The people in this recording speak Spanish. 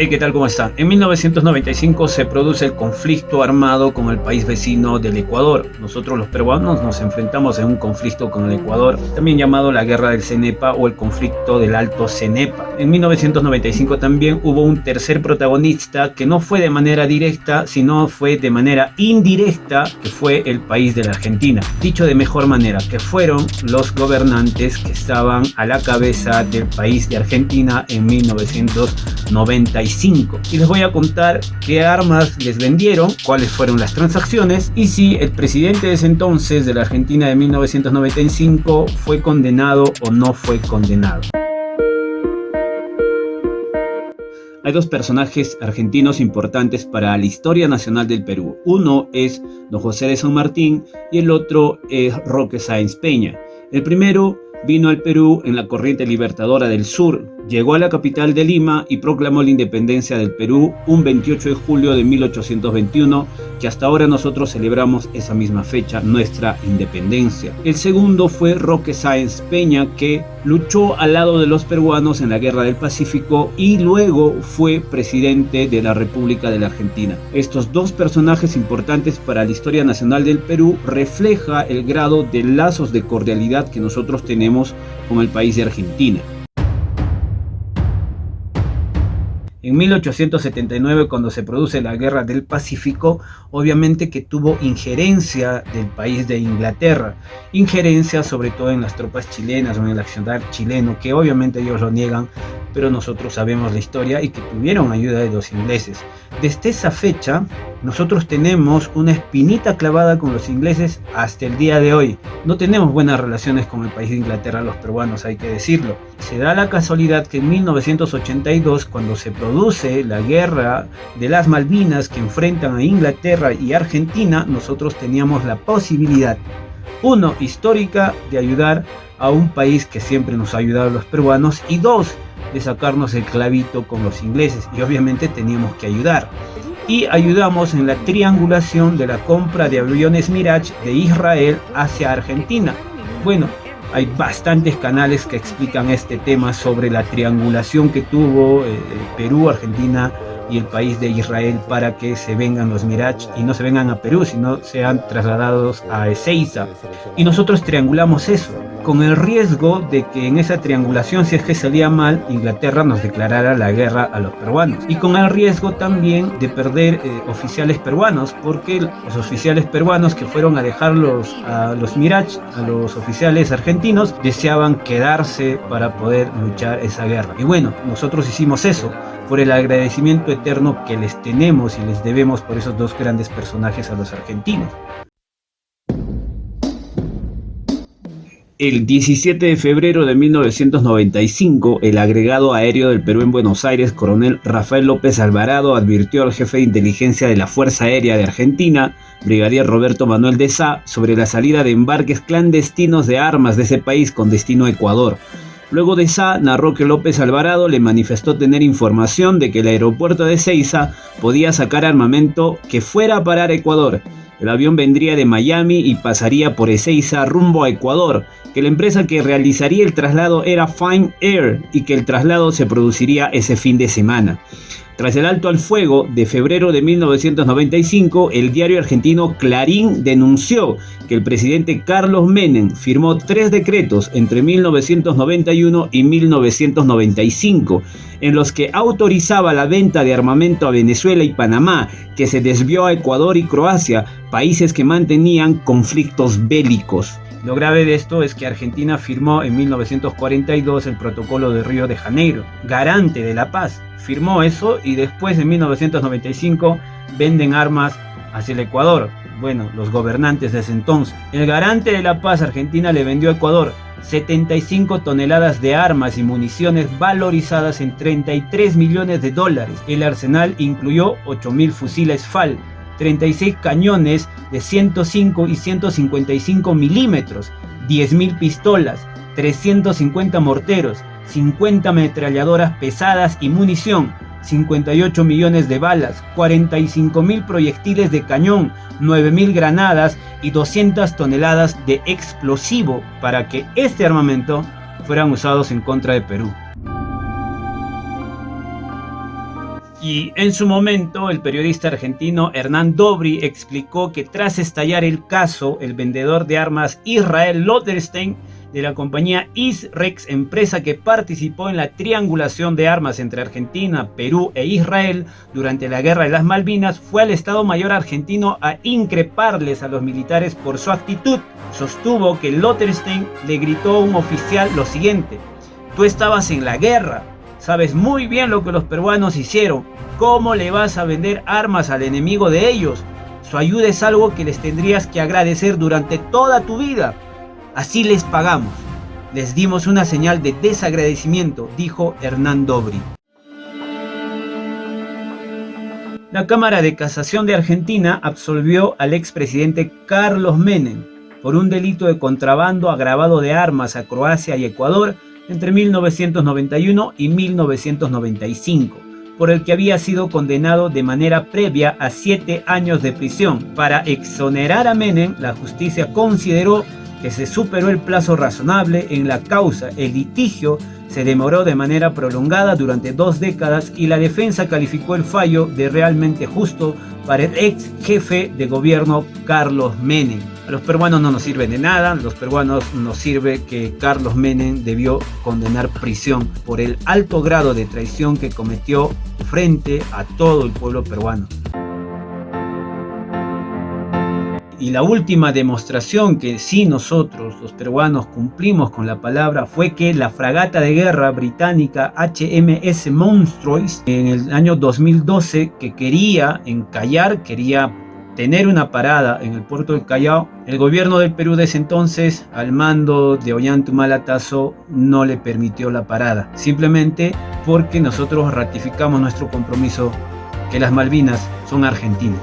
Hey, ¿qué tal? ¿Cómo están? En 1995 se produce el conflicto armado con el país vecino del Ecuador. Nosotros los peruanos nos enfrentamos en un conflicto con el Ecuador, también llamado la Guerra del Cenepa o el conflicto del Alto Cenepa. En 1995 también hubo un tercer protagonista que no fue de manera directa, sino fue de manera indirecta, que fue el país de la Argentina. Dicho de mejor manera, que fueron los gobernantes que estaban a la cabeza del país de Argentina en 1995. Y les voy a contar qué armas les vendieron, cuáles fueron las transacciones y si el presidente de ese entonces de la Argentina de 1995 fue condenado o no fue condenado. Hay dos personajes argentinos importantes para la historia nacional del Perú. Uno es don José de San Martín y el otro es Roque Sáenz Peña. El primero vino al Perú en la corriente libertadora del sur, llegó a la capital de Lima y proclamó la independencia del Perú un 28 de julio de 1821, que hasta ahora nosotros celebramos esa misma fecha, nuestra independencia. El segundo fue Roque Sáenz Peña, que luchó al lado de los peruanos en la Guerra del Pacífico y luego fue presidente de la República de la Argentina. Estos dos personajes importantes para la historia nacional del Perú refleja el grado de lazos de cordialidad que nosotros tenemos con el país de Argentina. En 1879, cuando se produce la Guerra del Pacífico, obviamente que tuvo injerencia del país de Inglaterra, injerencia sobre todo en las tropas chilenas o en el accionar chileno, que obviamente ellos lo niegan, pero nosotros sabemos la historia y que tuvieron ayuda de los ingleses. Desde esa fecha, nosotros tenemos una espinita clavada con los ingleses hasta el día de hoy. No tenemos buenas relaciones con el país de Inglaterra, los peruanos, hay que decirlo. Se da la casualidad que en 1982, cuando se produce la guerra de las Malvinas que enfrentan a Inglaterra y Argentina, nosotros teníamos la posibilidad, uno, histórica, de ayudar a un país que siempre nos ha ayudado a los peruanos, y dos, de sacarnos el clavito con los ingleses, y obviamente teníamos que ayudar. Y ayudamos en la triangulación de la compra de aviones Mirage de Israel hacia Argentina. Bueno, hay bastantes canales que explican este tema sobre la triangulación que tuvo Perú, Argentina y el país de Israel para que se vengan los Mirage y no se vengan a Perú, sino sean trasladados a Ezeiza. Y nosotros triangulamos eso, con el riesgo de que en esa triangulación, si es que salía mal, Inglaterra nos declarara la guerra a los peruanos. Y con el riesgo también de perder oficiales peruanos, porque los oficiales peruanos que fueron a dejar a los Mirage, a los oficiales argentinos, deseaban quedarse para poder luchar esa guerra. Y bueno, nosotros hicimos eso por el agradecimiento eterno que les tenemos y les debemos por esos dos grandes personajes a los argentinos. El 17 de febrero de 1995, el agregado aéreo del Perú en Buenos Aires, coronel Rafael López Alvarado, advirtió al jefe de inteligencia de la Fuerza Aérea de Argentina, brigadier Roberto Manuel de Sá, sobre la salida de embarques clandestinos de armas de ese país con destino a Ecuador. Luego de Sá, narró que López Alvarado le manifestó tener información de que el aeropuerto de Ezeiza podía sacar armamento que fuera a parar a Ecuador. El avión vendría de Miami y pasaría por Ezeiza rumbo a Ecuador, que la empresa que realizaría el traslado era Fine Air y que el traslado se produciría ese fin de semana. Tras el alto al fuego de febrero de 1995, el diario argentino Clarín denunció que el presidente Carlos Menem firmó 3 decretos entre 1991 y 1995, en los que autorizaba la venta de armamento a Venezuela y Panamá, que se desvió a Ecuador y Croacia, países que mantenían conflictos bélicos. Lo grave de esto es que Argentina firmó en 1942 el Protocolo de Río de Janeiro, garante de la paz. Firmó eso y después en 1995 venden armas hacia el Ecuador. Bueno, los gobernantes de ese entonces. El garante de la paz, Argentina, le vendió a Ecuador 75 toneladas de armas y municiones valorizadas en $33 millones. El arsenal incluyó 8.000 fusiles FAL, 36 cañones de 105 y 155 milímetros, 10.000 pistolas, 350 morteros, 50 ametralladoras pesadas y munición, 58 millones de balas, 45.000 proyectiles de cañón, 9.000 granadas y 200 toneladas de explosivo para que este armamento fueran usados en contra de Perú. Y en su momento, el periodista argentino Hernán Dobry explicó que tras estallar el caso, el vendedor de armas Israel Lodenstein de la compañía Isrex, empresa que participó en la triangulación de armas entre Argentina, Perú e Israel durante la Guerra de las Malvinas, fue al Estado Mayor argentino a increparles a los militares por su actitud. Sostuvo que Lodenstein le gritó a un oficial lo siguiente: "Tú estabas en la guerra. Sabes muy bien lo que los peruanos hicieron. ¿Cómo le vas a vender armas al enemigo de ellos? Su ayuda es algo que les tendrías que agradecer durante toda tu vida. Así les pagamos. Les dimos una señal de desagradecimiento", dijo Hernán Dobry. La Cámara de Casación de Argentina absolvió al expresidente Carlos Menem por un delito de contrabando agravado de armas a Croacia y Ecuador entre 1991 y 1995, por el que había sido condenado de manera previa a 7 años de prisión. Para exonerar a Menem, la justicia consideró que se superó el plazo razonable en la causa. El litigio se demoró de manera prolongada durante 2 décadas y la defensa calificó el fallo de realmente justo para el ex jefe de gobierno Carlos Menem. A los peruanos no nos sirve de nada, a los peruanos nos sirve que Carlos Menem debió condenar prisión por el alto grado de traición que cometió frente a todo el pueblo peruano. Y la última demostración que sí nosotros, los peruanos, cumplimos con la palabra fue que la fragata de guerra británica HMS Montrose en el año 2012, que quería encallar, quería tener una parada en el puerto del Callao, el gobierno del Perú de ese entonces, al mando de Ollanta Humala, no le permitió la parada, simplemente porque nosotros ratificamos nuestro compromiso que las Malvinas son argentinas.